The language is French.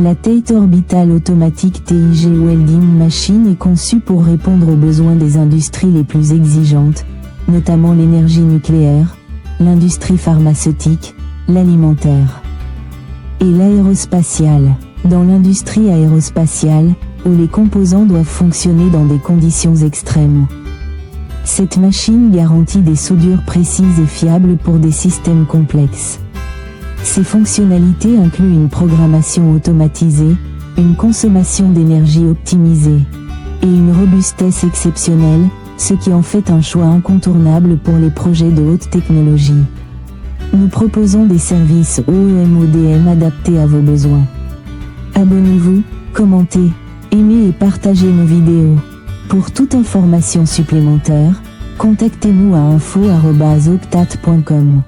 La TATE Orbital Automatique TIG Welding Machine est conçue pour répondre aux besoins des industries les plus exigeantes, notamment l'énergie nucléaire, l'industrie pharmaceutique, l'alimentaire et l'aérospatiale. Dans l'industrie aérospatiale, où les composants doivent fonctionner dans des conditions extrêmes. Cette machine garantit des soudures précises et fiables pour des systèmes complexes. Ses fonctionnalités incluent une programmation automatisée, une consommation d'énergie optimisée et une robustesse exceptionnelle, ce qui en fait un choix incontournable pour les projets de haute technologie. Nous proposons des services OEM/ODM adaptés à vos besoins. Abonnez-vous, commentez, aimez et partagez nos vidéos. Pour toute information supplémentaire, contactez-nous à info@optate.com.